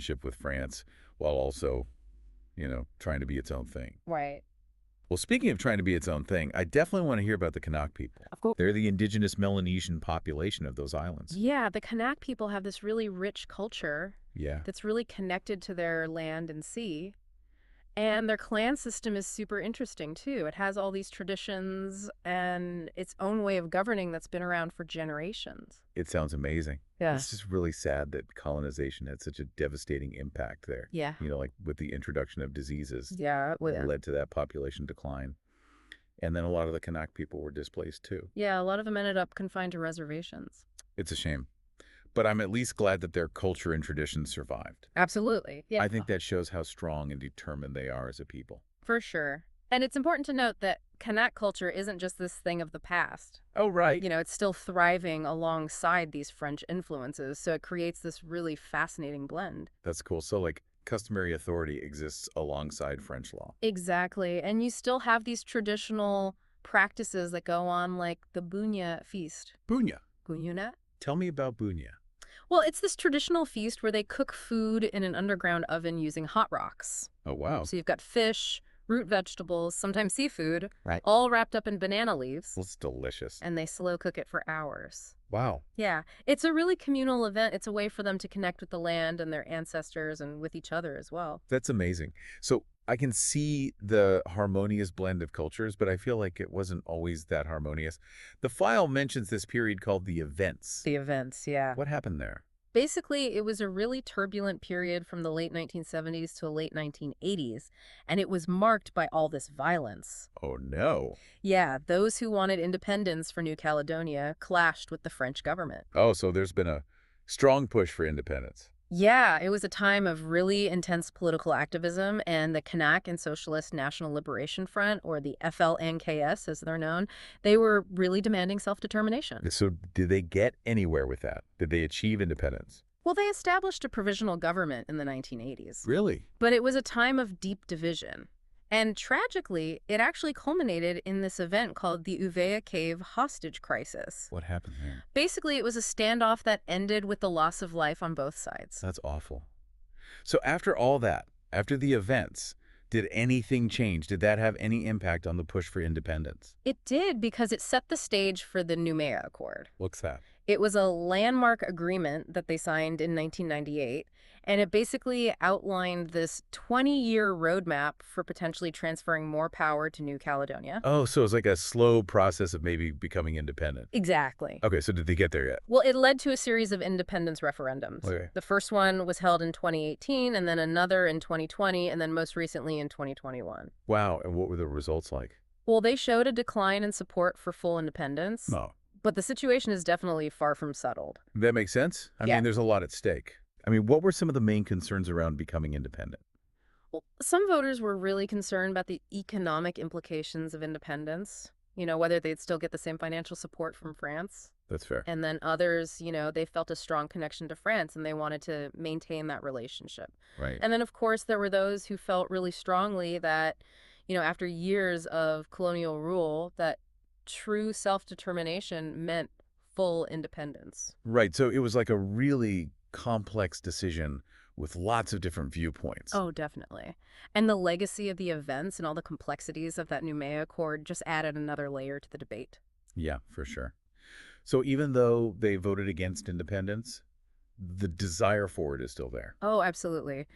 relationship with France while also, trying to be its own thing. Right. Well, speaking of trying to be its own thing, I definitely want to hear about the Kanak people. Of course. They're the indigenous Melanesian population of those islands. Yeah, the Kanak people have this really rich culture Yeah. that's really connected to their land and sea. And their clan system is super interesting, too. It has all these traditions and its own way of governing that's been around for generations. It sounds amazing. Yeah. It's just really sad that colonization had such a devastating impact there. Yeah. Like with the introduction of diseases Yeah. that led to that population decline. And then a lot of the Kanak people were displaced too. Yeah, a lot of them ended up confined to reservations. It's a shame. But I'm at least glad that their culture and traditions survived. Absolutely. Yeah. I think that shows how strong and determined they are as a people. For sure. And it's important to note that Kanak culture isn't just this thing of the past. Oh, right. It's still thriving alongside these French influences, so it creates this really fascinating blend. That's cool. So, customary authority exists alongside French law. Exactly. And you still have these traditional practices that go on, like the Bunya feast. Bunya. Bunyuna? Tell me about Bunya. Well, it's this traditional feast where they cook food in an underground oven using hot rocks. Oh, wow. So you've got fish, root vegetables, sometimes seafood, Right. all wrapped up in banana leaves. Well, it's delicious. And they slow cook it for hours. Wow. Yeah, it's a really communal event. It's a way for them to connect with the land and their ancestors and with each other as well. That's amazing. So I can see the harmonious blend of cultures, but I feel like it wasn't always that harmonious. The file mentions this period called the events. The events, yeah. What happened there? Basically, it was a really turbulent period from the late 1970s to the late 1980s, and it was marked by all this violence. Oh, no. Yeah, those who wanted independence for New Caledonia clashed with the French government. Oh, so there's been a strong push for independence. Yeah, it was a time of really intense political activism, and the Kanak and Socialist National Liberation Front, or the FLNKS as they're known, they were really demanding self-determination. So did they get anywhere with that? Did they achieve independence? Well, they established a provisional government in the 1980s. Really? But it was a time of deep division. And tragically, it actually culminated in this event called the Uvea Cave hostage crisis. What happened there? Basically, it was a standoff that ended with the loss of life on both sides. That's awful. So after all that, after the events, did anything change? Did that have any impact on the push for independence? It did because it set the stage for the Noumea Accord. What's that? It was a landmark agreement that they signed in 1998, and it basically outlined this 20-year roadmap for potentially transferring more power to New Caledonia. Oh, so it's like a slow process of maybe becoming independent. Exactly. Okay, so did they get there yet? Well, it led to a series of independence referendums. Okay. The first one was held in 2018, and then another in 2020, and then most recently in 2021. Wow, and what were the results like? Well, they showed a decline in support for full independence, No. but the situation is definitely far from settled. That makes sense? I Yeah. mean, there's a lot at stake. What were some of the main concerns around becoming independent? Well, some voters were really concerned about the economic implications of independence, whether they'd still get the same financial support from France. That's fair. And then others, they felt a strong connection to France and they wanted to maintain that relationship. Right. And then, of course, there were those who felt really strongly that, after years of colonial rule, that true self-determination meant full independence. Right, so it was like a really complex decision with lots of different viewpoints. Oh, definitely. And the legacy of the events and all the complexities of that Noumea Accord just added another layer to the debate. Yeah, for sure. So even though they voted against independence, the desire for it is still there. Oh, absolutely.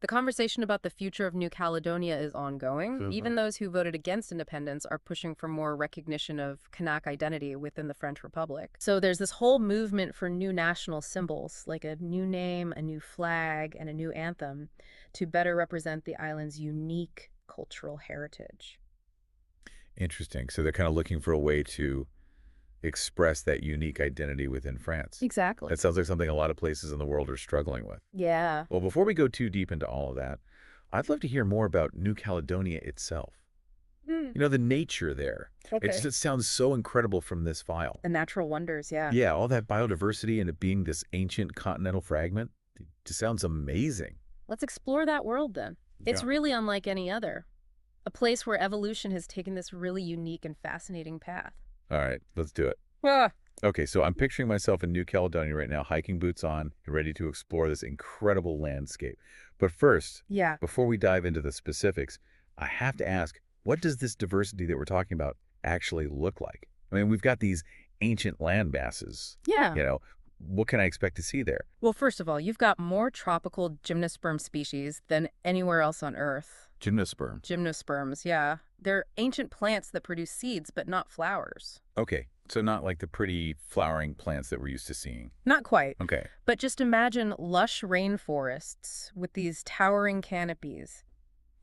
The conversation about the future of New Caledonia is ongoing. Even those who voted against independence are pushing for more recognition of Kanak identity within the French Republic. So there's this whole movement for new national symbols, like a new name, a new flag, and a new anthem to better represent the island's unique cultural heritage. Interesting. So they're kind of looking for a way to express that unique identity within France. Exactly. That sounds like something a lot of places in the world are struggling with. Yeah. Well, before we go too deep into all of that, I'd love to hear more about New Caledonia itself. The nature there. Okay. It just sounds so incredible from this file. The natural wonders, yeah. Yeah, all that biodiversity and it being this ancient continental fragment, it just sounds amazing. Let's explore that world then. It's Yeah. really unlike any other. A place where evolution has taken this really unique and fascinating path. All right, let's do it. Ah, Okay, so I'm picturing myself in New Caledonia right now, hiking boots on, and ready to explore this incredible landscape. But first, Yeah. before we dive into the specifics, I have to ask, what does this diversity that we're talking about actually look like? I mean, we've got these ancient land masses, Yeah. you know, what can I expect to see there? Well, first of all, you've got more tropical gymnosperm species than anywhere else on Earth. Gymnosperm. Gymnosperms, yeah. They're ancient plants that produce seeds, but not flowers. Okay, so not like the pretty flowering plants that we're used to seeing. Not quite. Okay. But just imagine lush rainforests with these towering canopies.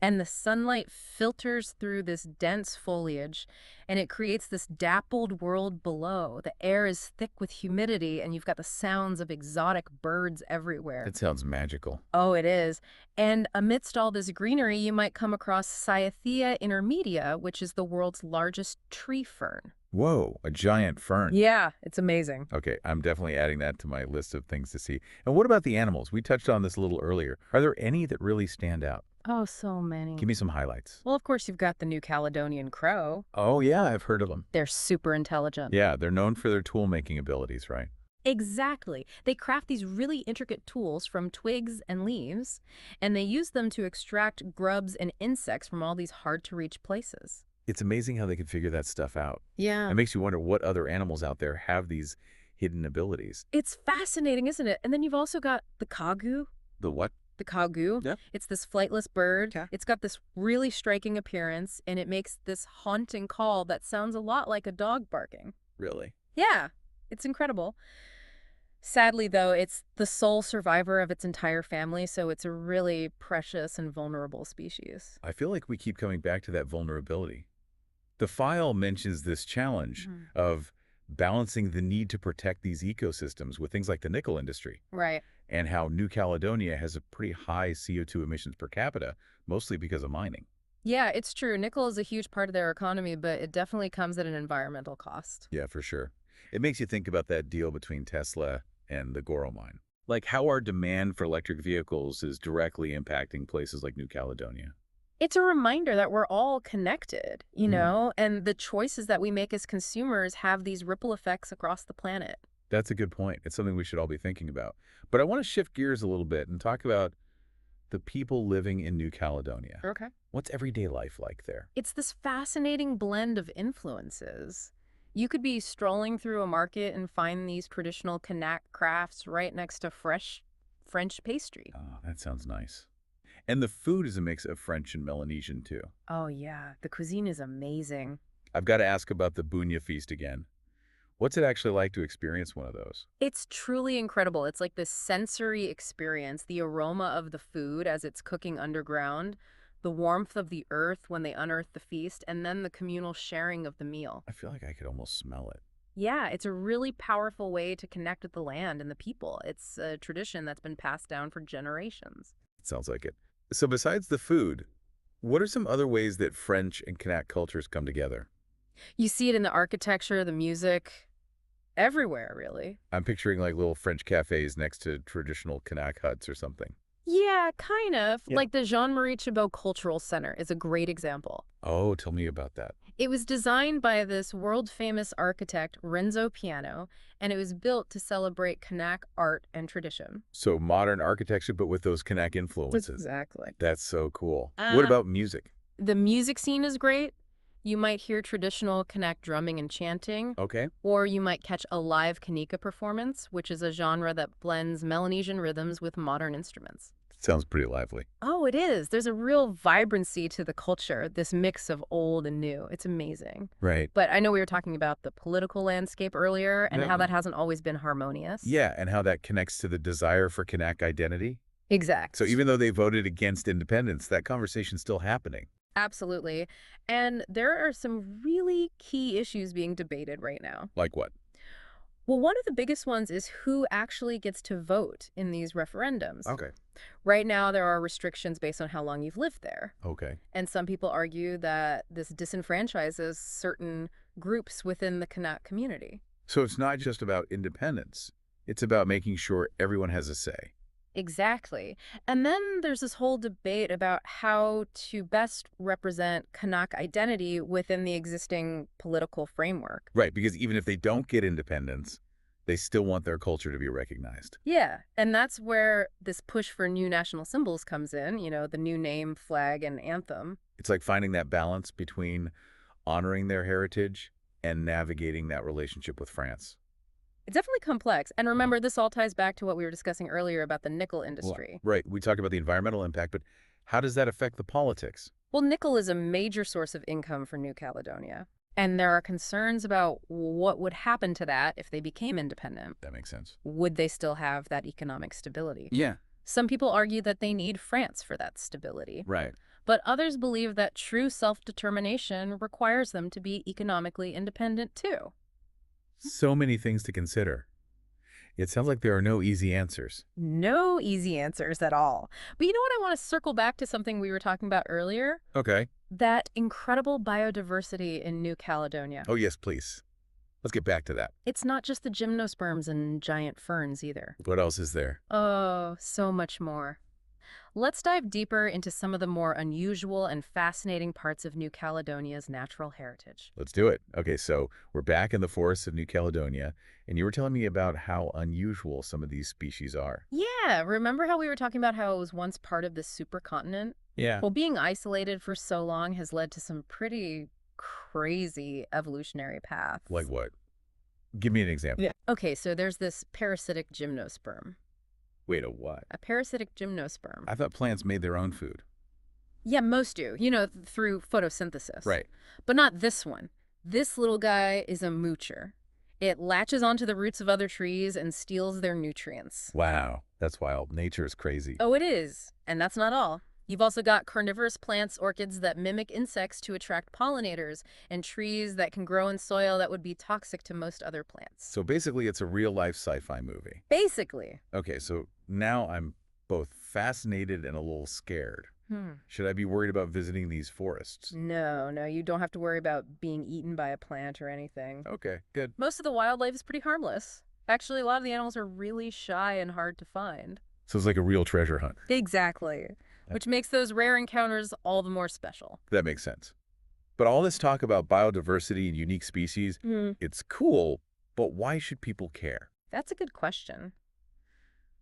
And the sunlight filters through this dense foliage, and it creates this dappled world below. The air is thick with humidity, and you've got the sounds of exotic birds everywhere. That sounds magical. Oh, it is. And amidst all this greenery, you might come across Cyathea intermedia, which is the world's largest tree fern. Whoa, a giant fern. Yeah, it's amazing. Okay, I'm definitely adding that to my list of things to see. And what about the animals? We touched on this a little earlier. Are there any that really stand out? Oh, so many. Give me some highlights. Well, of course, you've got the New Caledonian crow. Oh, yeah, I've heard of them. They're super intelligent. Yeah, they're known for their tool-making abilities, right? Exactly. They craft these really intricate tools from twigs and leaves, and they use them to extract grubs and insects from all these hard-to-reach places. It's amazing how they can figure that stuff out. Yeah. It makes you wonder what other animals out there have these hidden abilities. It's fascinating, isn't it? And then you've also got the kagu. The what? The kagu. Yeah. It's this flightless bird. Okay. It's got this really striking appearance, and it makes this haunting call that sounds a lot like a dog barking. Really? Yeah, it's incredible. Sadly, though, it's the sole survivor of its entire family, so it's a really precious and vulnerable species. I feel like we keep coming back to that vulnerability. The file mentions this challenge of balancing the need to protect these ecosystems with things like the nickel industry, Right. and how New Caledonia has a pretty high CO2 emissions per capita, mostly because of mining. Yeah, it's true. Nickel is a huge part of their economy, but it definitely comes at an environmental cost. Yeah, for sure. It makes you think about that deal between Tesla and the Goro mine. Like how our demand for electric vehicles is directly impacting places like New Caledonia. It's a reminder that we're all connected, Mm. and the choices that we make as consumers have these ripple effects across the planet. That's a good point. It's something we should all be thinking about. But I want to shift gears a little bit and talk about the people living in New Caledonia. Okay. What's everyday life like there? It's this fascinating blend of influences. You could be strolling through a market and find these traditional Kanak crafts right next to fresh French pastry. Oh, that sounds nice. And the food is a mix of French and Melanesian, too. Oh, yeah. The cuisine is amazing. I've got to ask about the Bunya feast again. What's it actually like to experience one of those? It's truly incredible. It's like this sensory experience, the aroma of the food as it's cooking underground, the warmth of the earth when they unearth the feast, and then the communal sharing of the meal. I feel like I could almost smell it. Yeah, it's a really powerful way to connect with the land and the people. It's a tradition that's been passed down for generations. It sounds like it. So besides the food, what are some other ways that French and Kanak cultures come together? You see it in the architecture, the music, everywhere, really. I'm picturing like little French cafes next to traditional Kanak huts or something. Yeah, kind of. Yeah. Like the Jean-Marie Chabot Cultural Center is a great example. Oh, tell me about that. It was designed by this world-famous architect, Renzo Piano, and it was built to celebrate Kanak art and tradition. So modern architecture, but with those Kanak influences. Exactly. That's so cool. What about music? The music scene is great. You might hear traditional Kanak drumming and chanting, Okay. or you might catch a live Kanika performance, which is a genre that blends Melanesian rhythms with modern instruments. Sounds pretty lively. Oh, it is. There's a real vibrancy to the culture, this mix of old and new. It's amazing. Right. But I know we were talking about the political landscape earlier and Yeah. how that hasn't always been harmonious. Yeah, and how that connects to the desire for Kanak identity. Exact. So even though they voted against independence, that conversation's still happening. Absolutely. And there are some really key issues being debated right now. Like what? Well, one of the biggest ones is who actually gets to vote in these referendums. Okay. Right now, there are restrictions based on how long you've lived there. Okay. And some people argue that this disenfranchises certain groups within the Kanak community. So it's not just about independence. It's about making sure everyone has a say. Exactly. And then there's this whole debate about how to best represent Kanak identity within the existing political framework. Right, because even if they don't get independence, they still want their culture to be recognized. Yeah, and that's where this push for new national symbols comes in, the new name, flag, and anthem. It's like finding that balance between honoring their heritage and navigating that relationship with France. It's definitely complex. And remember, this all ties back to what we were discussing earlier about the nickel Well, industry. right, we talked about the environmental impact, but how does that affect the politics? Well, nickel is a major source of income for New Caledonia. And there are concerns about what would happen to that if they became independent. That makes sense. Would they still have that economic stability? Yeah. Some people argue that they need France for that stability. Right. But others believe that true self-determination requires them to be economically independent too. So many things to consider. It sounds like there are no easy answers. No easy answers at all. But you know what? I want to circle back to something we were talking about earlier. Okay. That incredible biodiversity in New Caledonia. Oh, yes, please. Let's get back to that. It's not just the gymnosperms and giant ferns either. What else is there? Oh, so much more. Let's dive deeper into some of the more unusual and fascinating parts of New Caledonia's natural heritage. Let's do it. Okay, so we're back in the forests of New Caledonia, and you were telling me about how unusual some of these species are. Yeah, remember how we were talking about how it was once part of this supercontinent? Yeah. Well, being isolated for so long has led to some pretty crazy evolutionary paths. Like what? Give me an example. Yeah. Okay, so there's this parasitic gymnosperm. Wait, a what? A parasitic gymnosperm. I thought plants made their own food. Yeah, most do, through photosynthesis. Right. But not this one. This little guy is a moocher. It latches onto the roots of other trees and steals their nutrients. Wow, that's wild. Nature is crazy. Oh, it is. And that's not all. You've also got carnivorous plants, orchids that mimic insects to attract pollinators, and trees that can grow in soil that would be toxic to most other plants. So basically, it's a real-life sci-fi movie. Basically. Okay, so now I'm both fascinated and a little scared. Hmm. Should I be worried about visiting these forests? No, you don't have to worry about being eaten by a plant or anything. Okay, good. Most of the wildlife is pretty harmless. Actually, a lot of the animals are really shy and hard to find. So it's like a real treasure hunt. Exactly. Which makes those rare encounters all the more special. That makes sense. But all this talk about biodiversity and unique species, it's cool, but why should people care? That's a good question.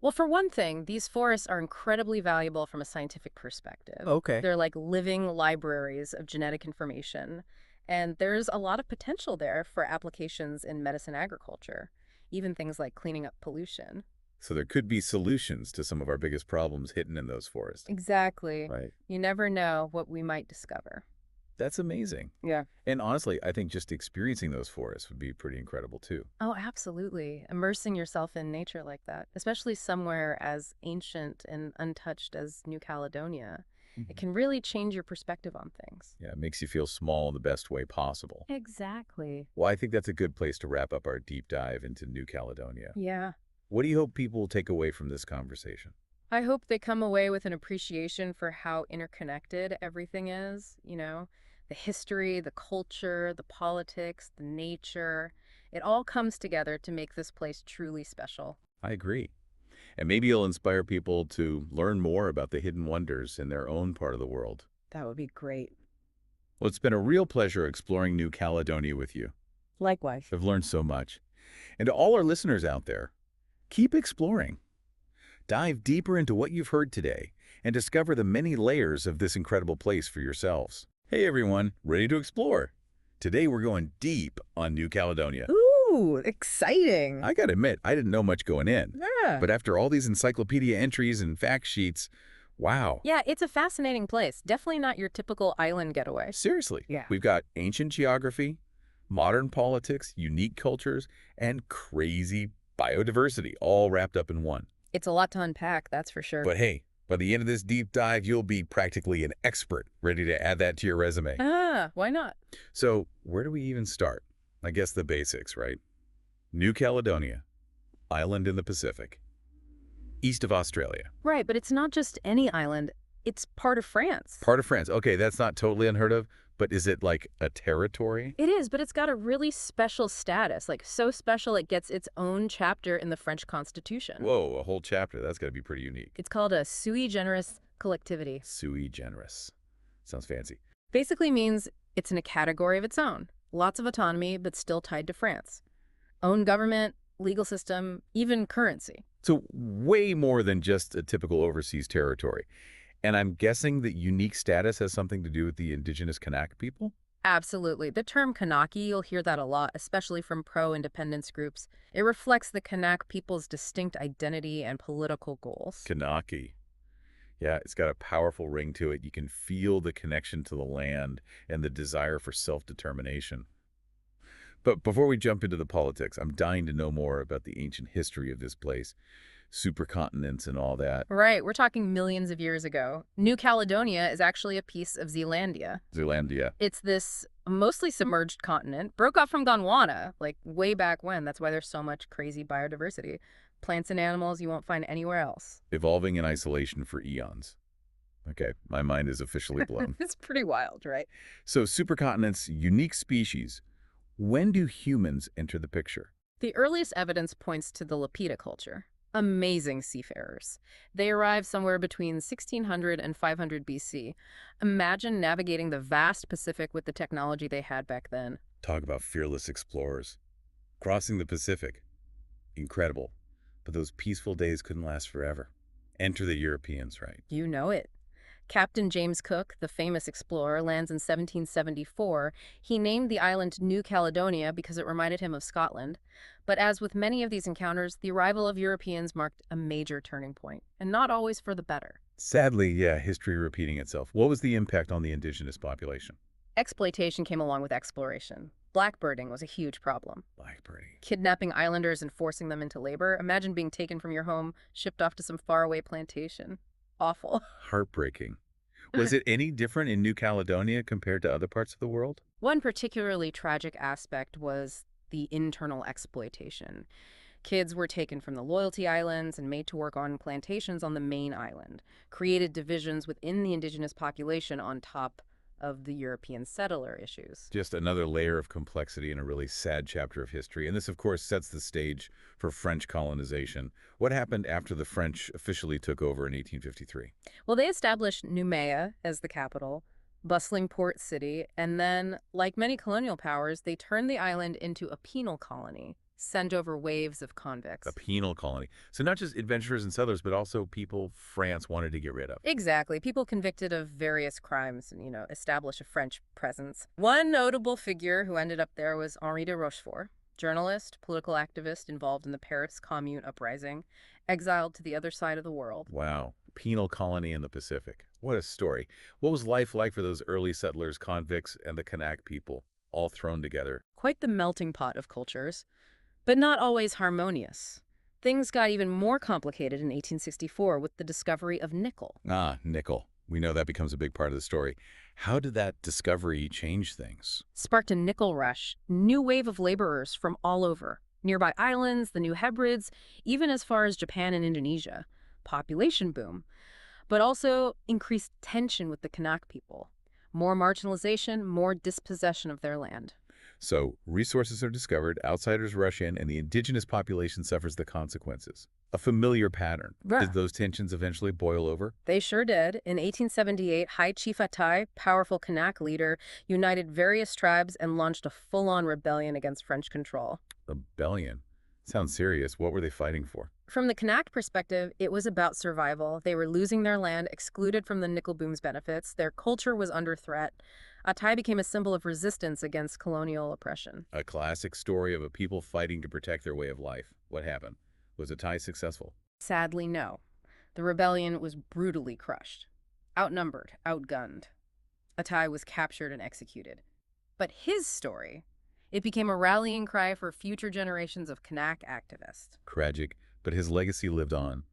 Well, for one thing, these forests are incredibly valuable from a scientific perspective. Okay. They're like living libraries of genetic information, and there's a lot of potential there for applications in medicine agriculture, even things like cleaning up pollution. So there could be solutions to some of our biggest problems hidden in those forests. Exactly. Right. You never know what we might discover. That's amazing. Yeah. And honestly, I think just experiencing those forests would be pretty incredible too. Oh, absolutely. Immersing yourself in nature like that, especially somewhere as ancient and untouched as New Caledonia, it can really change your perspective on things. Yeah, it makes you feel small in the best way possible. Exactly. Well, I think that's a good place to wrap up our deep dive into New Caledonia. Yeah. What do you hope people will take away from this conversation? I hope they come away with an appreciation for how interconnected everything is, the history, the culture, the politics, the nature. It all comes together to make this place truly special. I agree. And maybe it'll inspire people to learn more about the hidden wonders in their own part of the world. That would be great. Well, it's been a real pleasure exploring New Caledonia with you. Likewise. I've learned so much. And to all our listeners out there, keep exploring. Dive deeper into what you've heard today and discover the many layers of this incredible place for yourselves. Hey everyone, ready to explore? Today we're going deep on New Caledonia. Ooh, exciting. I gotta admit, I didn't know much going in. Yeah. But after all these encyclopedia entries and fact sheets, wow. Yeah, it's a fascinating place. Definitely not your typical island getaway. Seriously. Yeah. We've got ancient geography, modern politics, unique cultures, and crazy biodiversity all wrapped up in one. It's a lot to unpack, that's for sure. But hey, by the end of this deep dive, you'll be practically an expert, ready to add that to your resume. Why not? So where do we even start? I guess the basics, right? New Caledonia, island in the Pacific, east of Australia. Right, but it's not just any island. It's part of France. Part of France. Okay, that's not totally unheard of, But is it like a territory? It is, but it's got a really special status, like so special it gets its own chapter in the French Constitution. Whoa, a whole chapter. That's got to be pretty unique. It's called a sui generis collectivity. Sui generis. Sounds fancy. Basically means it's in a category of its own. Lots of autonomy, but still tied to France. Own government, legal system, even currency. So way more than just a typical overseas territory. And I'm guessing that unique status has something to do with the indigenous Kanak people? Absolutely. The term Kanaki, you'll hear that a lot, especially from pro-independence groups. It reflects the Kanak people's distinct identity and political goals. Kanaki. Yeah, it's got a powerful ring to it. You can feel the connection to the land and the desire for self-determination. But before we jump into the politics, I'm dying to know more about the ancient history of this place, supercontinents and all that. Right, we're talking millions of years ago. New Caledonia is actually a piece of Zealandia. Zealandia. It's this mostly submerged continent, broke off from Gondwana, like way back when. That's why there's so much crazy biodiversity. Plants and animals you won't find anywhere else. Evolving in isolation for eons. Okay, my mind is officially blown. It's pretty wild, right? So supercontinents, unique species. When do humans enter the picture? The earliest evidence points to the Lapita culture. Amazing seafarers. They arrived somewhere between 1600 and 500 BC. Imagine navigating the vast Pacific with the technology they had back then. Talk about fearless explorers. Crossing the Pacific. Incredible. But those peaceful days couldn't last forever. Enter the Europeans, right? You know it. Captain James Cook, the famous explorer, lands in 1774. He named the island New Caledonia because it reminded him of Scotland. But as with many of these encounters, the arrival of Europeans marked a major turning point, and not always for the better. Sadly, yeah, history repeating itself. What was the impact on the indigenous population? Exploitation came along with exploration. Blackbirding was a huge problem. Blackbirding. Kidnapping islanders and forcing them into labor. Imagine being taken from your home, shipped off to some faraway plantation. Awful. Heartbreaking. Was it any different in New Caledonia compared to other parts of the world? One particularly tragic aspect was the internal exploitation. Kids were taken from the Loyalty Islands and made to work on plantations on the main island, created divisions within the indigenous population on top of the European settler issues. Just another layer of complexity in a really sad chapter of history. And this, of course, sets the stage for French colonization. What happened after the French officially took over in 1853? Well, they established Noumea as the capital, bustling port city, and then, like many colonial powers, they turned the island into a penal colony, sent over waves of convicts. A penal colony. So not just adventurers and settlers, but also people France wanted to get rid of. Exactly. People convicted of various crimes and, establish a French presence. One notable figure who ended up there was Henri de Rochefort, journalist, political activist involved in the Paris Commune uprising, exiled to the other side of the world. Wow. Penal colony in the Pacific. What a story. What was life like for those early settlers, convicts, and the Kanak people, all thrown together? Quite the melting pot of cultures, but not always harmonious. Things got even more complicated in 1864 with the discovery of nickel. Ah, nickel. We know that becomes a big part of the story. How did that discovery change things? Sparked a nickel rush, new wave of laborers from all over. Nearby islands, the New Hebrides, even as far as Japan and Indonesia. Population boom. But also increased tension with the Kanak people. More marginalization, more dispossession of their land. So, resources are discovered, outsiders rush in, and the indigenous population suffers the consequences. A familiar pattern. Right. Did those tensions eventually boil over? They sure did. In 1878, High Chief Atai, powerful Kanak leader, united various tribes and launched a full-on rebellion against French control. Rebellion? Sounds serious. What were they fighting for? From the Kanak perspective, it was about survival. They were losing their land, excluded from the nickel boom's benefits. Their culture was under threat. Atai became a symbol of resistance against colonial oppression. A classic story of a people fighting to protect their way of life. What happened? Was Atai successful? Sadly, no. The rebellion was brutally crushed. Outnumbered, outgunned. Atai was captured and executed. But his story, it became a rallying cry for future generations of Kanak activists. Tragic, but his legacy lived on.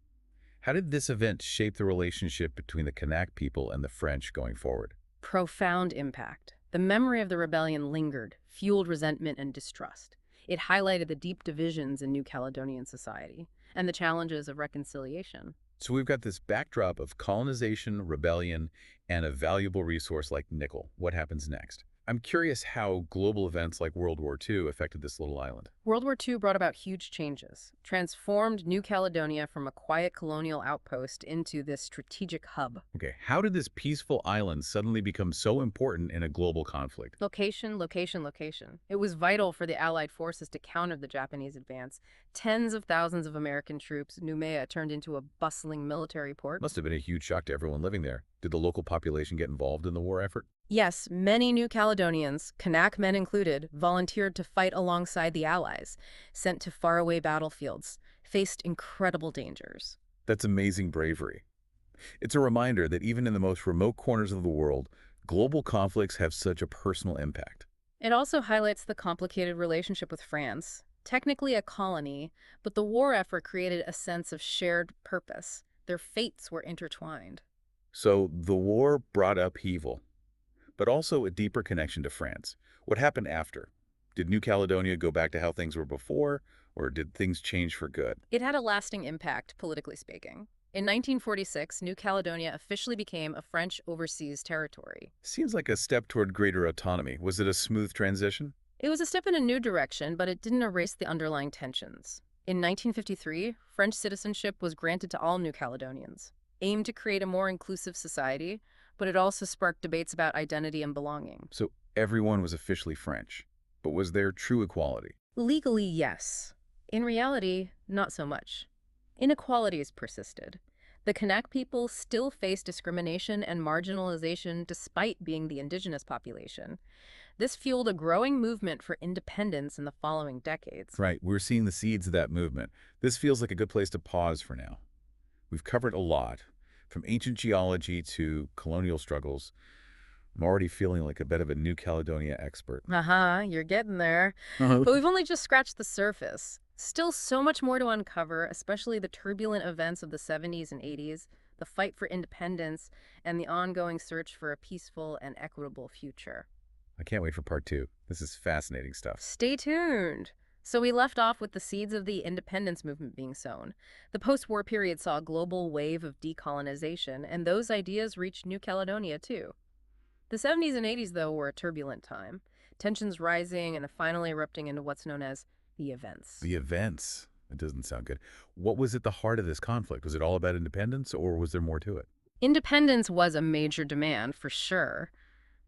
How did this event shape the relationship between the Kanak people and the French going forward? Profound impact. The memory of the rebellion lingered, fueled resentment and distrust. It highlighted the deep divisions in New Caledonian society and the challenges of reconciliation. So we've got this backdrop of colonization, rebellion, and a valuable resource like nickel. What happens next? I'm curious how global events like World War II affected this little island. World War II brought about huge changes, transformed New Caledonia from a quiet colonial outpost into this strategic hub. Okay, how did this peaceful island suddenly become so important in a global conflict? Location, location, location. It was vital for the Allied forces to counter the Japanese advance. Tens of thousands of American troops, Noumea turned into a bustling military port. Must have been a huge shock to everyone living there. Did the local population get involved in the war effort? Yes, many New Caledonians, Kanak men included, volunteered to fight alongside the Allies, sent to faraway battlefields, faced incredible dangers. That's amazing bravery. It's a reminder that even in the most remote corners of the world, global conflicts have such a personal impact. It also highlights the complicated relationship with France. Technically a colony, but the war effort created a sense of shared purpose. Their fates were intertwined. So the war brought upheaval, but also a deeper connection to France. What happened after? Did New Caledonia go back to how things were before, or did things change for good? It had a lasting impact, politically speaking. In 1946, New Caledonia officially became a French overseas territory. Seems like a step toward greater autonomy. Was it a smooth transition? It was a step in a new direction, but it didn't erase the underlying tensions. In 1953, French citizenship was granted to all New Caledonians, aimed to create a more inclusive society, but it also sparked debates about identity and belonging. So everyone was officially French, but was there true equality? Legally, yes. In reality, not so much. Inequalities persisted. The Kanak people still faced discrimination and marginalization despite being the indigenous population. This fueled a growing movement for independence in the following decades. Right, we're seeing the seeds of that movement. This feels like a good place to pause for now. We've covered a lot, from ancient geology to colonial struggles. I'm already feeling like a bit of a New Caledonia expert. You're getting there. But we've only just scratched the surface. Still so much more to uncover, especially the turbulent events of the 70s and 80s, the fight for independence, and the ongoing search for a peaceful and equitable future. I can't wait for part 2. This is fascinating stuff. Stay tuned. So we left off with the seeds of the independence movement being sown. The post-war period saw a global wave of decolonization, and those ideas reached New Caledonia too. The 70s and 80s, though, were a turbulent time, tensions rising and finally erupting into what's known as the events. The events. It doesn't sound good. What was at the heart of this conflict? Was it all about independence, or was there more to it? Independence was a major demand, for sure,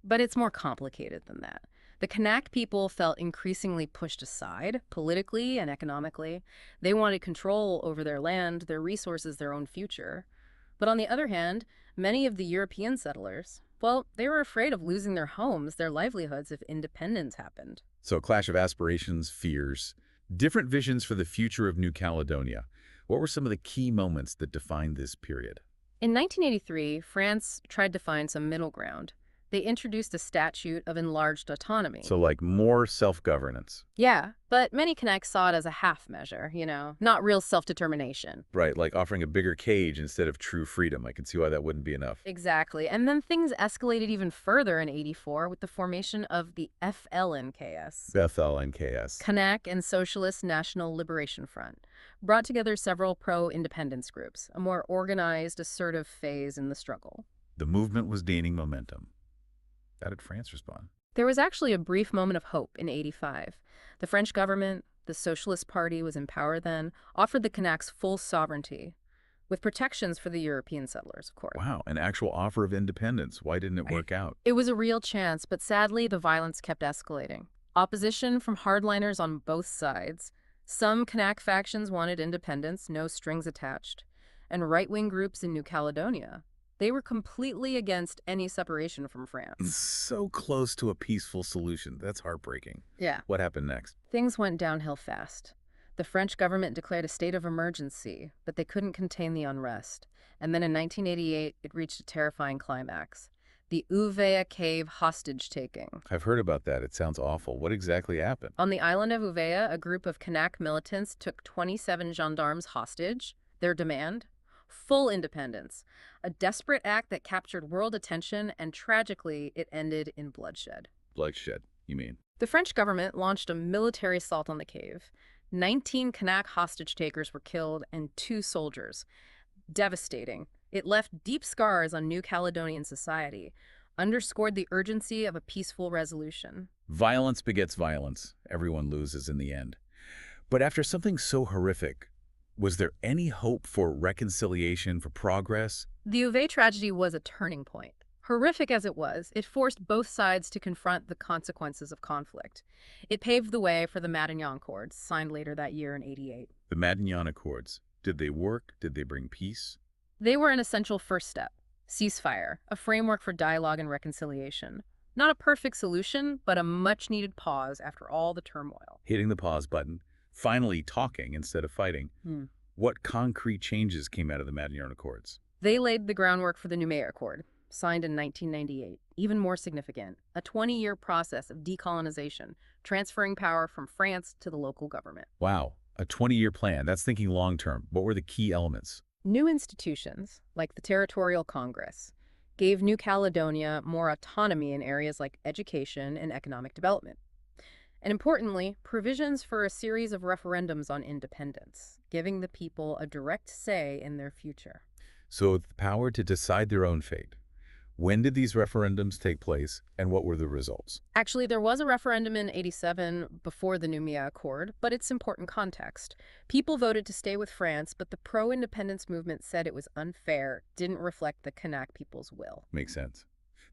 but it's more complicated than that. The Kanak people felt increasingly pushed aside, politically and economically. They wanted control over their land, their resources, their own future. But on the other hand, many of the European settlers, well, they were afraid of losing their homes, their livelihoods, if independence happened. So a clash of aspirations, fears, different visions for the future of New Caledonia. What were some of the key moments that defined this period? In 1983, France tried to find some middle ground. They introduced a statute of enlarged autonomy. So like more self-governance. Yeah, but many Kanaks saw it as a half measure, not real self-determination. Right, like offering a bigger cage instead of true freedom. I can see why that wouldn't be enough. Exactly. And then things escalated even further in '84 with the formation of the FLNKS. FLNKS. Kanak and Socialist National Liberation Front brought together several pro-independence groups, a more organized, assertive phase in the struggle. The movement was gaining momentum. How did France respond? There was actually a brief moment of hope in '85. The French government, the Socialist Party was in power then, offered the Kanaks full sovereignty, with protections for the European settlers, of course. Wow, an actual offer of independence. Why didn't it work out? It was a real chance, but sadly, the violence kept escalating. Opposition from hardliners on both sides. Some Kanak factions wanted independence, no strings attached. And right-wing groups in New Caledonia, they were completely against any separation from France. So close to a peaceful solution. That's heartbreaking. Yeah. What happened next? Things went downhill fast. The French government declared a state of emergency, but they couldn't contain the unrest. And then in 1988, it reached a terrifying climax. The Uvea Cave hostage-taking. I've heard about that. It sounds awful. What exactly happened? On the island of Uvea, a group of Kanak militants took 27 gendarmes hostage. Their demand? Full independence. A desperate act that captured world attention, and tragically, it ended in bloodshed. Bloodshed, you mean? The French government launched a military assault on the cave. 19 Kanak hostage-takers were killed and 2 soldiers. Devastating. It left deep scars on New Caledonian society, underscored the urgency of a peaceful resolution. Violence begets violence. Everyone loses in the end. But after something so horrific, was there any hope for reconciliation, for progress? The Uve tragedy was a turning point. Horrific as it was, it forced both sides to confront the consequences of conflict. It paved the way for the Matignon Accords, signed later that year in '88. The Matignon Accords, did they work? Did they bring peace? They were an essential first step. Ceasefire, a framework for dialogue and reconciliation. Not a perfect solution, but a much-needed pause after all the turmoil. Hitting the pause button, finally talking instead of fighting. What concrete changes came out of the Matignon Accords? They laid the groundwork for the Noumea Accord, signed in 1998. Even more significant, a 20-year process of decolonization, transferring power from France to the local government. Wow, a 20-year plan. That's thinking long-term. What were the key elements? New institutions, like the Territorial Congress, gave New Caledonia more autonomy in areas like education and economic development. And importantly, provisions for a series of referendums on independence, giving the people a direct say in their future. So the power to decide their own fate. When did these referendums take place, and what were the results? Actually, there was a referendum in '87 before the Noumea Accord, but it's important context. People voted to stay with France, but the pro-independence movement said it was unfair, didn't reflect the Kanak people's will. Makes sense.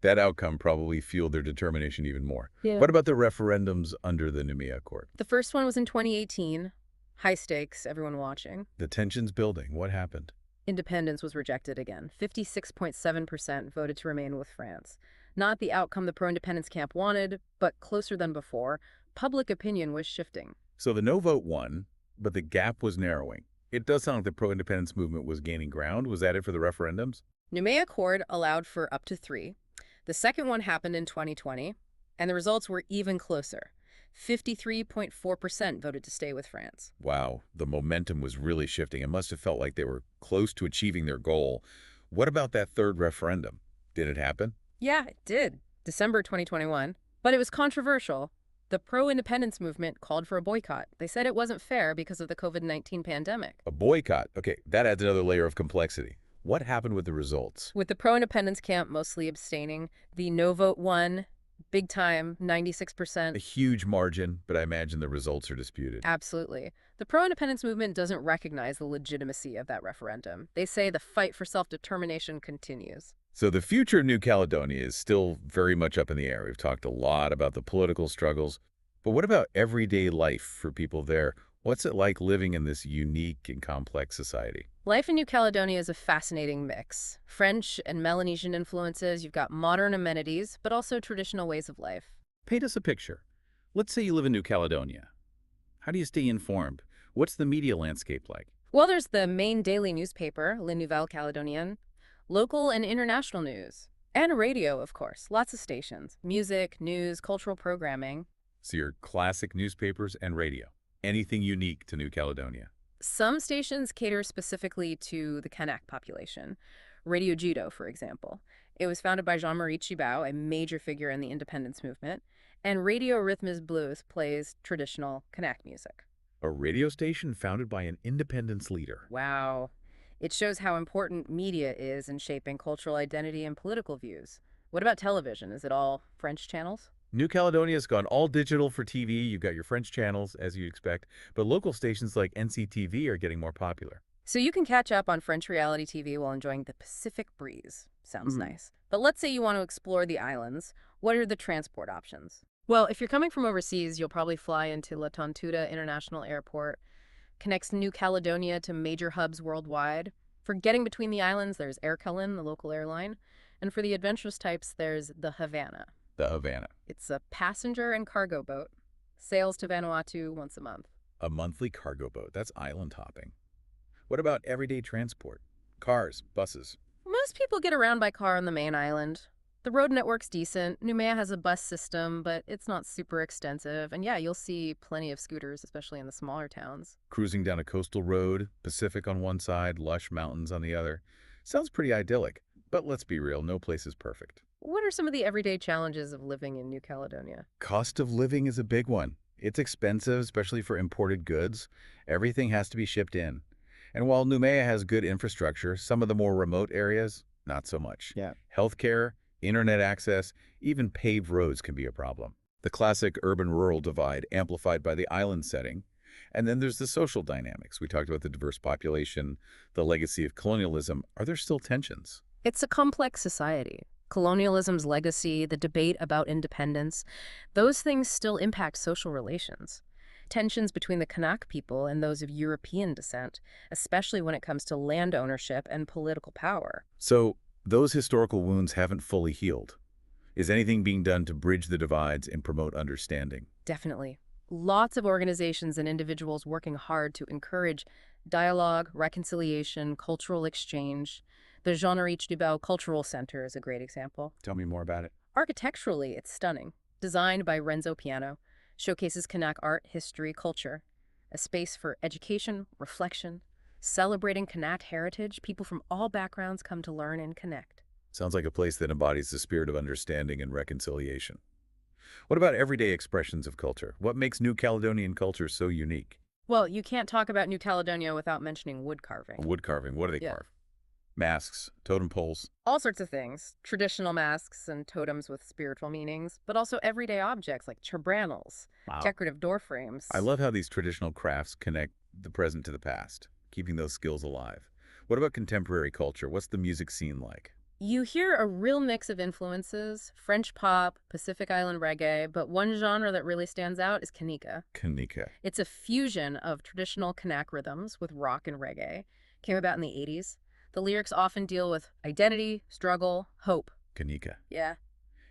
That outcome probably fueled their determination even more. Yeah. What about the referendums under the Noumea Accord? The first one was in 2018. High stakes, everyone watching. The tensions building. What happened? Independence was rejected again. 56.7% voted to remain with France. Not the outcome the pro-independence camp wanted, but closer than before, public opinion was shifting. So the no vote won, but the gap was narrowing. It does sound like the pro-independence movement was gaining ground. Was that it for the referendums? Noumea Accord allowed for up to 3. The second one happened in 2020, and the results were even closer. 53.4% voted to stay with France. Wow, the momentum was really shifting. It must have felt like they were close to achieving their goal. What about that third referendum? Did it happen? Yeah, it did. December 2021. But it was controversial. The pro-independence movement called for a boycott. They said it wasn't fair because of the COVID-19 pandemic. A boycott. Okay, that adds another layer of complexity. What happened with the results? With the pro-independence camp mostly abstaining, the no vote won. Big time, 96%. A huge margin, but I imagine the results are disputed. Absolutely. The pro-independence movement doesn't recognize the legitimacy of that referendum. They say the fight for self-determination continues. So the future of New Caledonia is still very much up in the air. We've talked a lot about the political struggles, but what about everyday life for people there? What's it like living in this unique and complex society? Life in New Caledonia is a fascinating mix. French and Melanesian influences, you've got modern amenities, but also traditional ways of life. Paint us a picture. Let's say you live in New Caledonia. How do you stay informed? What's the media landscape like? Well, there's the main daily newspaper, Le Nouvel Caledonien, local and international news, and radio, of course. Lots of stations. Music, news, cultural programming. So your classic newspapers and radio. Anything unique to New Caledonia? Some stations cater specifically to the Kanak population. Radio Judo, for example. It was founded by Jean-Marie Tjibaou, a major figure in the independence movement. And Radio Rhythmes Blues plays traditional Kanak music. A radio station founded by an independence leader. Wow. It shows how important media is in shaping cultural identity and political views. What about television? Is it all French channels? New Caledonia's gone all digital for TV. You've got your French channels, as you'd expect, but local stations like NCTV are getting more popular. So you can catch up on French reality TV while enjoying the Pacific breeze. Sounds nice. But let's say you want to explore the islands. What are the transport options? Well, if you're coming from overseas, you'll probably fly into La Tontuda International Airport. Connects New Caledonia to major hubs worldwide. For getting between the islands, there's Air Calen, the local airline. And for the adventurous types, there's the Havana. The Havana. It's a passenger and cargo boat. Sails to Vanuatu once a month. A monthly cargo boat. That's island hopping. What about everyday transport? Cars, buses. Most people get around by car on the main island. The road network's decent. Noumea has a bus system, but it's not super extensive. And yeah, you'll see plenty of scooters, especially in the smaller towns. Cruising down a coastal road, Pacific on one side, lush mountains on the other. Sounds pretty idyllic, but let's be real, no place is perfect. What are some of the everyday challenges of living in New Caledonia? Cost of living is a big one. It's expensive, especially for imported goods. Everything has to be shipped in. And while Noumea has good infrastructure, some of the more remote areas, not so much. Yeah. Healthcare, internet access, even paved roads can be a problem. The classic urban-rural divide amplified by the island setting. And then there's the social dynamics. We talked about the diverse population, the legacy of colonialism. Are there still tensions? It's a complex society. Colonialism's legacy, the debate about independence, those things still impact social relations. Tensions between the Kanak people and those of European descent, especially when it comes to land ownership and political power. So those historical wounds haven't fully healed. Is anything being done to bridge the divides and promote understanding? Definitely. Lots of organizations and individuals working hard to encourage dialogue, reconciliation, cultural exchange. The Jean Henri Dubois Cultural Center is a great example. Tell me more about it. Architecturally, it's stunning. Designed by Renzo Piano, showcases Kanak art, history, culture, a space for education, reflection, celebrating Kanak heritage. People from all backgrounds come to learn and connect. Sounds like a place that embodies the spirit of understanding and reconciliation. What about everyday expressions of culture? What makes New Caledonian culture so unique? Well, you can't talk about New Caledonia without mentioning wood carving. Wood carving, what do they Yeah. carve? Masks, totem poles. All sorts of things. Traditional masks and totems with spiritual meanings, but also everyday objects like charbannels, decorative door frames. I love how these traditional crafts connect the present to the past, keeping those skills alive. What about contemporary culture? What's the music scene like? You hear a real mix of influences, French pop, Pacific Island reggae, but one genre that really stands out is Kanika. Kanika. It's a fusion of traditional Kanak rhythms with rock and reggae. Came about in the 80s. The lyrics often deal with identity, struggle, hope. Kanika. Yeah.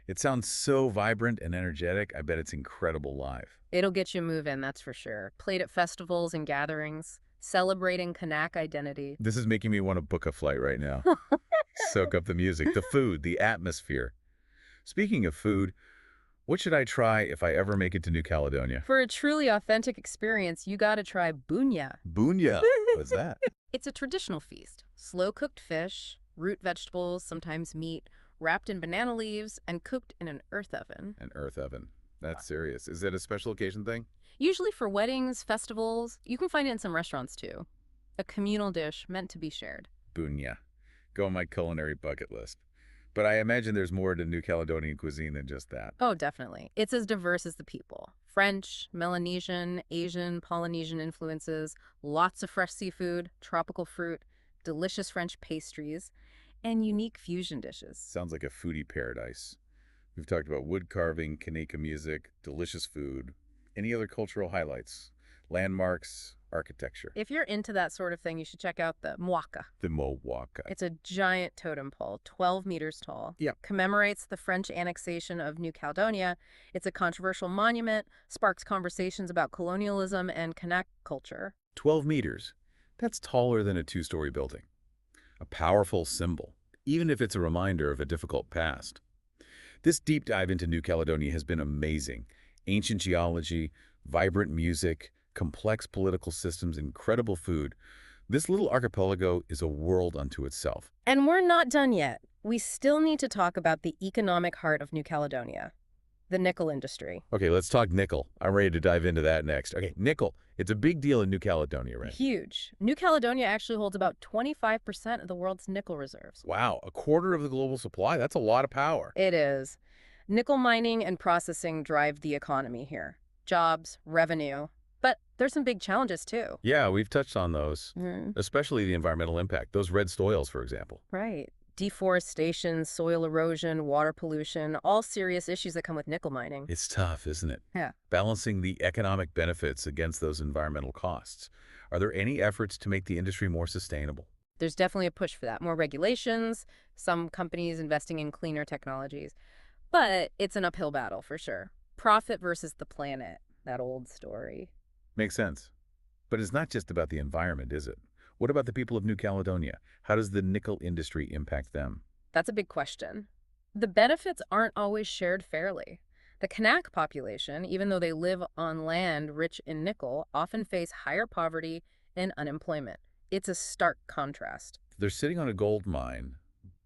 It sounds so vibrant and energetic. I bet it's incredible live. It'll get you moving, that's for sure. Played at festivals and gatherings, celebrating Kanak identity. This is making me want to book a flight right now. Soak up the music, the food, the atmosphere. Speaking of food, what should I try if I ever make it to New Caledonia? For a truly authentic experience, you gotta try bunya. Bunya. What's that? It's a traditional feast. Slow-cooked fish, root vegetables, sometimes meat, wrapped in banana leaves and cooked in an earth oven. An earth oven. That's serious. Is it a special occasion thing? Usually for weddings, festivals. You can find it in some restaurants too. A communal dish meant to be shared. Bunya. Go on my culinary bucket list. But I imagine there's more to New Caledonian cuisine than just that. Oh, definitely. It's as diverse as the people. French, Melanesian, Asian, Polynesian influences, lots of fresh seafood, tropical fruit, delicious French pastries, and unique fusion dishes. Sounds like a foodie paradise. We've talked about wood carving, Kanaka music, delicious food. Any other cultural highlights? Landmarks, architecture. If you're into that sort of thing, you should check out the Mwaka. The Mowaka. It's a giant totem pole, 12 meters tall. Yep. Commemorates the French annexation of New Caledonia. It's a controversial monument, sparks conversations about colonialism and Kanak culture. 12 meters. That's taller than a two-story building. A powerful symbol, even if it's a reminder of a difficult past. This deep dive into New Caledonia has been amazing. Ancient geology, vibrant music, complex political systems, incredible food. This little archipelago is a world unto itself. And we're not done yet. We still need to talk about the economic heart of New Caledonia, the nickel industry. Okay, let's talk nickel. I'm ready to dive into that next. Okay, nickel. It's a big deal in New Caledonia, right? Huge. New Caledonia actually holds about 25% of the world's nickel reserves. Wow, a quarter of the global supply? That's a lot of power. It is. Nickel mining and processing drive the economy here. Jobs, revenue. But there's some big challenges too. Yeah, we've touched on those, Mm, especially the environmental impact. Those red soils, for example. right. Deforestation, soil erosion, water pollution, all serious issues that come with nickel mining. It's tough, isn't it? Yeah. Balancing the economic benefits against those environmental costs. Are there any efforts to make the industry more sustainable? There's definitely a push for that. More regulations, some companies investing in cleaner technologies. But it's an uphill battle for sure. Profit versus the planet, that old story. Makes sense. But it's not just about the environment, is it? What about the people of New Caledonia? How does the nickel industry impact them? That's a big question. The benefits aren't always shared fairly. The Kanak population, even though they live on land rich in nickel, often face higher poverty and unemployment. It's a stark contrast. They're sitting on a gold mine,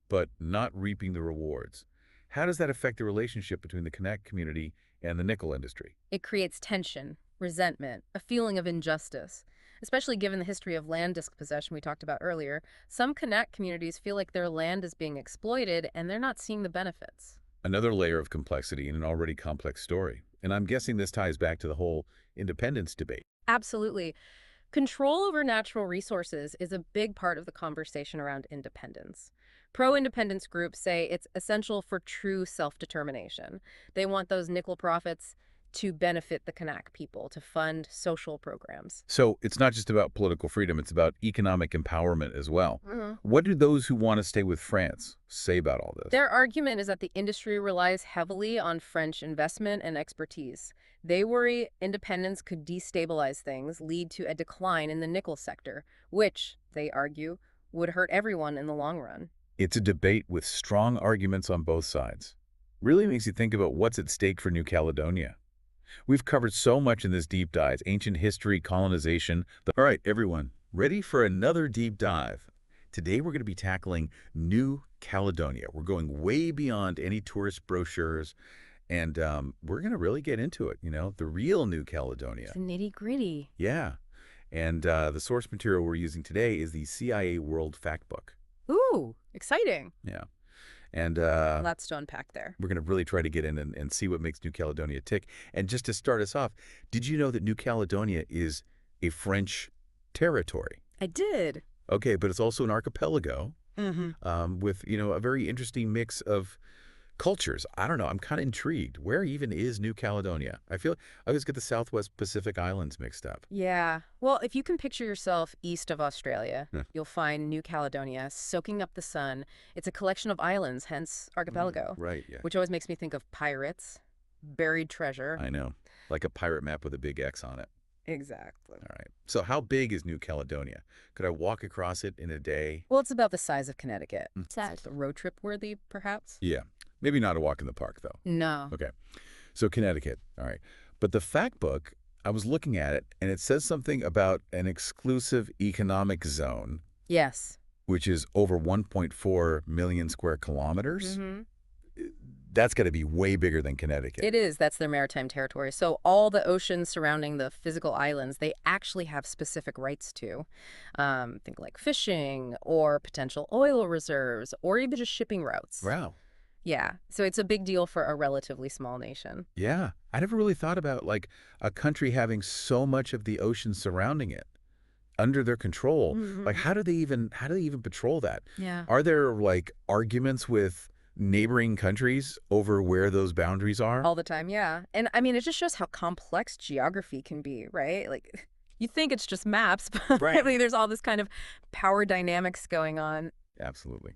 but not reaping the rewards. How does that affect the relationship between the Kanak community and the nickel industry? It creates tension, resentment, a feeling of injustice. especially given the history of land dispossession we talked about earlier. Some Kanak communities feel like their land is being exploited and they're not seeing the benefits. Another layer of complexity in an already complex story. And I'm guessing this ties back to the whole independence debate. Absolutely. Control over natural resources is a big part of the conversation around independence. Pro-independence groups say it's essential for true self-determination. They want those nickel profits to benefit the Kanak people, to fund social programs. So it's not just about political freedom, it's about economic empowerment as well. Mhm. What do those who want to stay with France say about all this? Their argument is that the industry relies heavily on French investment and expertise. They worry independence could destabilize things, lead to a decline in the nickel sector, which, they argue, would hurt everyone in the long run. It's a debate with strong arguments on both sides. Really makes you think about what's at stake for New Caledonia. We've covered so much in this deep dive, ancient history, colonization. All right, everyone, ready for another deep dive? Today we're going to be tackling New Caledonia. We're going way beyond any tourist brochures, and we're going to really get into it, the real New Caledonia. The nitty-gritty. Yeah, and the source material we're using today is the CIA World Factbook. Ooh, exciting. Yeah, and Lots to unpack there. we're going to really try to get in and see what makes New Caledonia tick. And just to start us off, did you know that New Caledonia is a French territory? I did. Okay, but it's also an archipelago with, a very interesting mix of cultures. I don't know. I'm kind of intrigued. Where even is New Caledonia? I feel I always get the Southwest Pacific Islands mixed up. Yeah. Well, if you can picture yourself east of Australia, Yeah. you'll find New Caledonia soaking up the sun. It's a collection of islands, hence archipelago, Right, yeah. which always makes me think of pirates, buried treasure. I know. Like a pirate map with a big X on it. Exactly. All right. So how big is New Caledonia? Could I walk across it in a day? Well, it's about the size of Connecticut. Mm. Sad. The road trip worthy, perhaps? Yeah. Maybe not a walk in the park, though. No. Okay. So Connecticut. All right. But the fact book, I was looking at it, and it says something about an exclusive economic zone, Yes. which is over 1.4 million square kilometers. Mm-hmm. That's got to be way bigger than Connecticut. It is. That's their maritime territory. So all the oceans surrounding the physical islands, they actually have specific rights to. Think like fishing or potential oil reserves or even just shipping routes. Wow. Yeah. So it's a big deal for a relatively small nation. Yeah. I never really thought about, like, a country having so much of the ocean surrounding it under their control. Like, how do they even patrol that? Yeah. Are there, like, arguments with neighboring countries over where those boundaries are? All the time, yeah. And I mean, it just shows how complex geography can be, right? Like, you think it's just maps, but Right. really there's all this kind of power dynamics going on. Absolutely.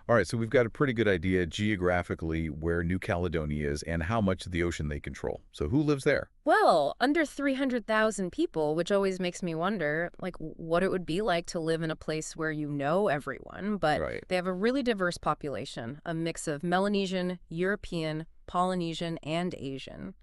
All right, so we've got a pretty good idea geographically where New Caledonia is and how much of the ocean they control. So who lives there? Well, under 300,000 people, which always makes me wonder, like, what it would be like to live in a place where you know everyone, but Right. they have a really diverse population, a mix of Melanesian, European, Polynesian, and Asian.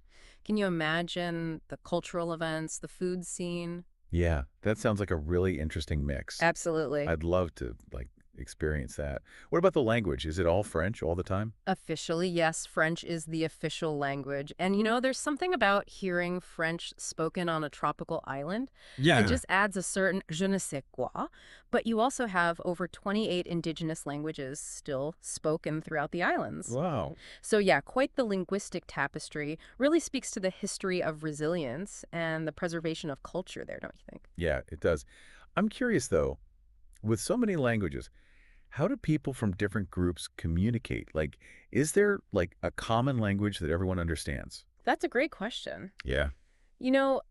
Can you imagine the cultural events, the food scene? Yeah, that sounds like a really interesting mix. Absolutely. I'd love to, like, experience that. What about the language? Is it all French all the time? Officially, yes, French is the official language. And there's something about hearing French spoken on a tropical island. Yeah. It just adds a certain je ne sais quoi. But you also have over 28 indigenous languages still spoken throughout the islands. Wow. So yeah, quite the linguistic tapestry. Really speaks to the history of resilience and the preservation of culture there, don't you think? Yeah, it does. I'm curious, though, with so many languages, how do people from different groups communicate? Like, is there, like, a common language that everyone understands? That's a great question. Yeah.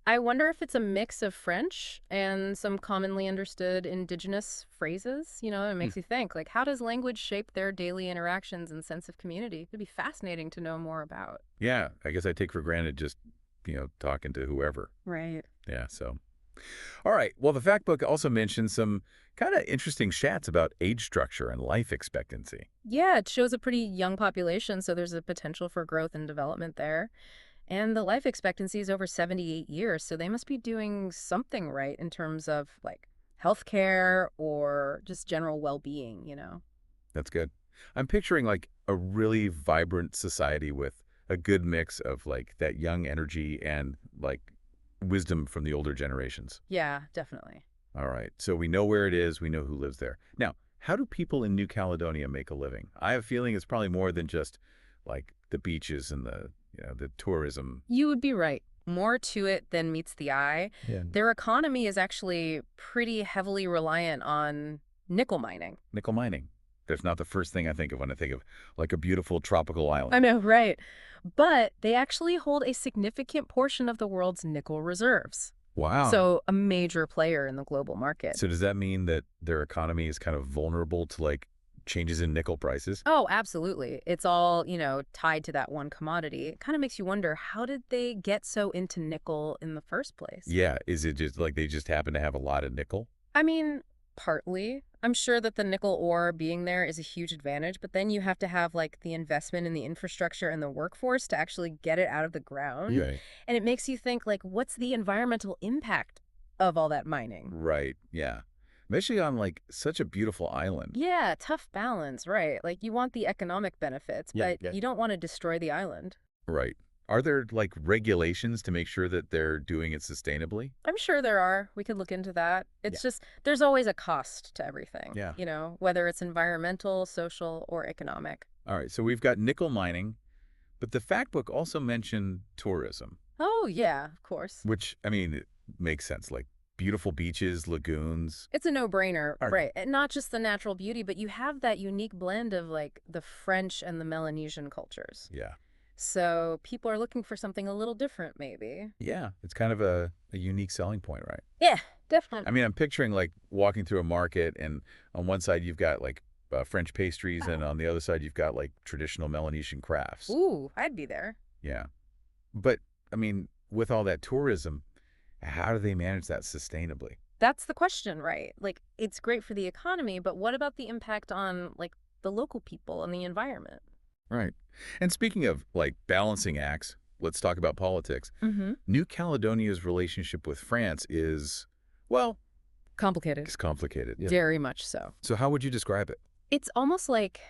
I wonder if it's a mix of French and some commonly understood indigenous phrases. It makes you think, like, how does language shape their daily interactions and sense of community? It'd be fascinating to know more about. Yeah, I guess I take for granted just, talking to whoever. Right. Yeah, so. All right, well, the fact book also mentions some kind of interesting stats about age structure and life expectancy. Yeah, it shows a pretty young population, so there's a potential for growth and development there. And the life expectancy is over 78 years, so they must be doing something right in terms of, like, healthcare or just general well-being. That's good. I'm picturing, like, a really vibrant society with a good mix of, like, that young energy and, like, wisdom from the older generations. Yeah, definitely. All right. So we know where it is. We know who lives there. Now, how do people in New Caledonia make a living? I have a feeling it's probably more than just like the beaches and the tourism. You would be right. More to it than meets the eye. Yeah. Their economy is actually pretty heavily reliant on nickel mining. Nickel mining. That's not the first thing I think of when I think of like a beautiful tropical I island. know, right. But they actually hold a significant portion of the world's nickel reserves. Wow. So a major player in the global market. So does that mean that their economy is kind of vulnerable to like changes in nickel prices? Oh, absolutely. It's all, tied to that one commodity. It kind of makes you wonder, how did they get so into nickel in the first place? Yeah. Is it just like they just happen to have a lot of nickel? I mean, partly. I'm sure that the nickel ore being there is a huge advantage, but then you have to have like the investment in the infrastructure and the workforce to actually get it out of the ground. Right. And it makes you think like, what's the environmental impact of all that mining? Right. Yeah. Especially on like such a beautiful island. Yeah, tough balance, right? Like you want the economic benefits, but you don't want to destroy the island. Right. Are there like regulations to make sure that they're doing it sustainably? I'm sure there are. We could look into that. It's just, there's always a cost to everything, Yeah. Whether it's environmental, social, or economic. All right. So we've got nickel mining, but the fact book also mentioned tourism, Oh, yeah, of course. which, I mean, it makes sense. Like beautiful beaches, lagoons. It's a no-brainer, Okay. right? And not just the natural beauty, but you have that unique blend of like the French and the Melanesian cultures. Yeah. So people are looking for something a little different, maybe. Yeah. It's kind of a unique selling point, right? Yeah, definitely. I mean, I'm picturing like walking through a market and on one side you've got like French pastries and on the other side you've got like traditional Melanesian crafts. Ooh, I'd be there. Yeah. But, I mean, with all that tourism, how do they manage that sustainably? That's the question, right? Like, it's great for the economy, but what about the impact on, like, the local people and the environment? Right. And speaking of, like, balancing acts, let's talk about politics. Mm-hmm. New Caledonia's relationship with France is, well, Complicated. it's complicated. Yeah. Very much so. So how would you describe it? It's almost like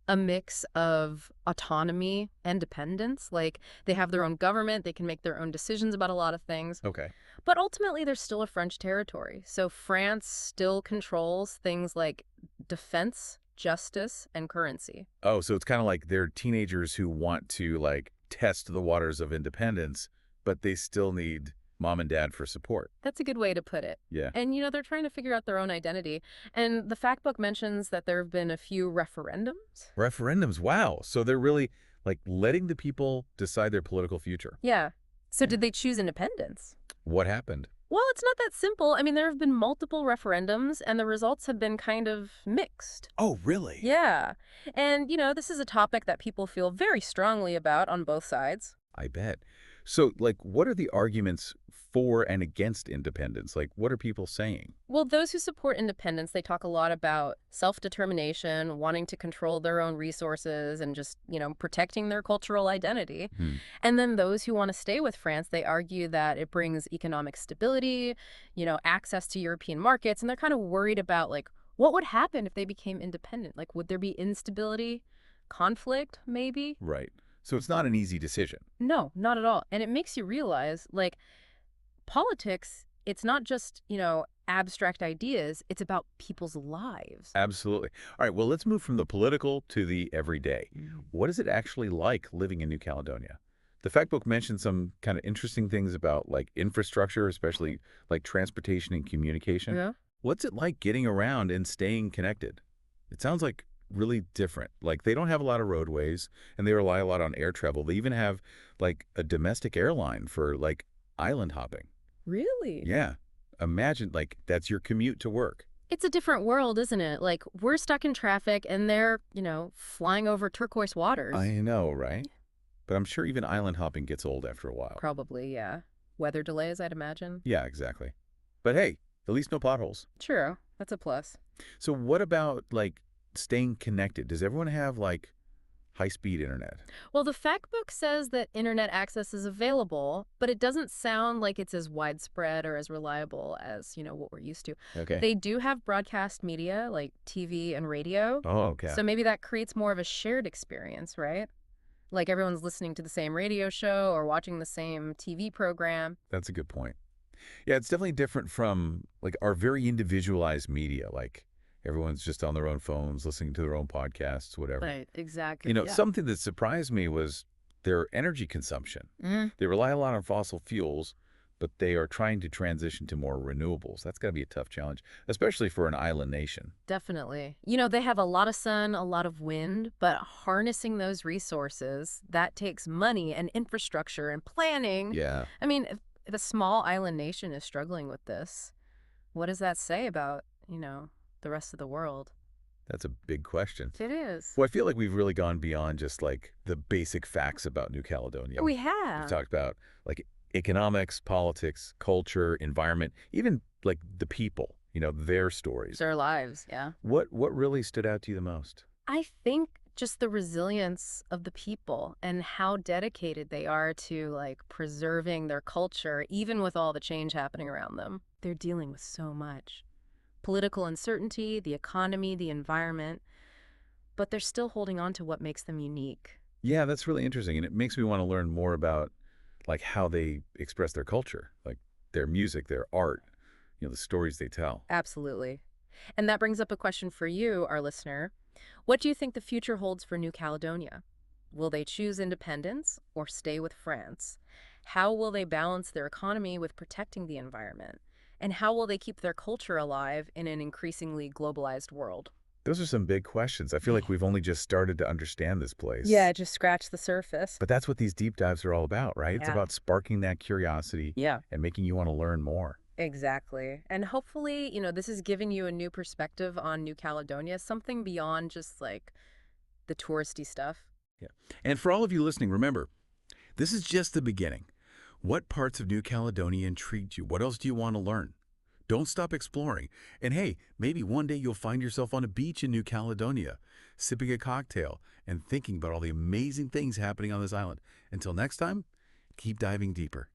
a mix of autonomy and dependence. Like, they have their own government, they can make their own decisions about a lot of things. Okay. But ultimately, they're still a French territory. So France still controls things like defense, justice, and currency. Oh, so it's kind of like they're teenagers who want to, like, test the waters of independence, but they still need mom and dad for support. That's a good way to put it. Yeah. And, they're trying to figure out their own identity. And the fact book mentions that there have been a few referendums. Referendums, wow. So they're really, like, letting the people decide their political future. Yeah. So did they choose independence? What happened? Well, it's not that simple. I mean, there have been multiple referendums, and the results have been kind of mixed. Oh, really? Yeah. And, this is a topic that people feel very strongly about on both sides. I bet. So, like, what are the arguments for and against independence? Like, what are people saying? Well, those who support independence, they talk a lot about self-determination, wanting to control their own resources, and just, protecting their cultural identity. And then those who want to stay with France, they argue that it brings economic stability, access to European markets, and they're kind of worried about, like, what would happen if they became independent? Like, would there be instability, conflict, maybe? Right. So it's not an easy decision. No, not at all. And it makes you realize, like, politics, it's not just, abstract ideas. It's about people's lives. Absolutely. All right, well, let's move from the political to the everyday. What is it actually like living in New Caledonia? The fact book mentioned some kind of interesting things about, like, infrastructure, especially, like, transportation and communication. Yeah. What's it like getting around and staying connected? It sounds like really different. Like, they don't have a lot of roadways, and they rely a lot on air travel. They even have, like, a domestic airline for, like, island hopping. Really? Yeah. Imagine, like, that's your commute to work. It's a different world, isn't it? Like, we're stuck in traffic, and they're, flying over turquoise waters. I know, right? But I'm sure even island hopping gets old after a while. Probably, yeah. Weather delays, I'd imagine. Yeah, exactly. But hey, at least no potholes. True. That's a plus. So what about, like, staying connected? Does everyone have, like, high-speed internet? Well, the fact book says that internet access is available, but it doesn't sound like it's as widespread or as reliable as, what we're used to. Okay. They do have broadcast media like TV and radio. Oh, okay. So maybe that creates more of a shared experience, right? Like everyone's listening to the same radio show or watching the same TV program. That's a good point. Yeah, it's definitely different from like our very individualized media. Like everyone's just on their own phones, listening to their own podcasts, whatever. Right, exactly. Yeah. Something that surprised me was their energy consumption. Mhm. They rely a lot on fossil fuels, but they are trying to transition to more renewables. That's got to be a tough challenge, especially for an island nation. Definitely. They have a lot of sun, a lot of wind, but harnessing those resources, that takes money and infrastructure and planning. Yeah, I mean, if a small island nation is struggling with this, what does that say about, the rest of the world? that's a big question. It is. Well, I feel like we've really gone beyond just like the basic facts about New Caledonia. We We've have. talked about like economics, politics, culture, environment, even like the people, their stories. It's our lives, yeah. What really stood out to you the most? I think just the resilience of the people and how dedicated they are to preserving their culture, even with all the change happening around them. They're dealing with so much political uncertainty, the economy, the environment, but they're still holding on to what makes them unique. Yeah, that's really interesting, and it makes me want to learn more about like how they express their culture, like their music, their art, the stories they tell. Absolutely. And that brings up a question for you, our listener. What do you think the future holds for New Caledonia? Will they choose independence or stay with France? How will they balance their economy with protecting the environment? And how will they keep their culture alive in an increasingly globalized world? Those are some big questions. I feel like we've only just started to understand this Yeah, place. just scratch the surface. But that's what these deep dives are all about, right? It's Yeah. about sparking that curiosity Yeah. and making you want to learn more. Exactly. And hopefully, this is giving you a new perspective on New Caledonia, something beyond just the touristy stuff. Yeah. And for all of you listening, remember, this is just the beginning. What parts of New Caledonia intrigued you? What else do you want to learn? Don't stop exploring. And hey, maybe one day you'll find yourself on a beach in New Caledonia, sipping a cocktail and thinking about all the amazing things happening on this island. Until next time, keep diving deeper.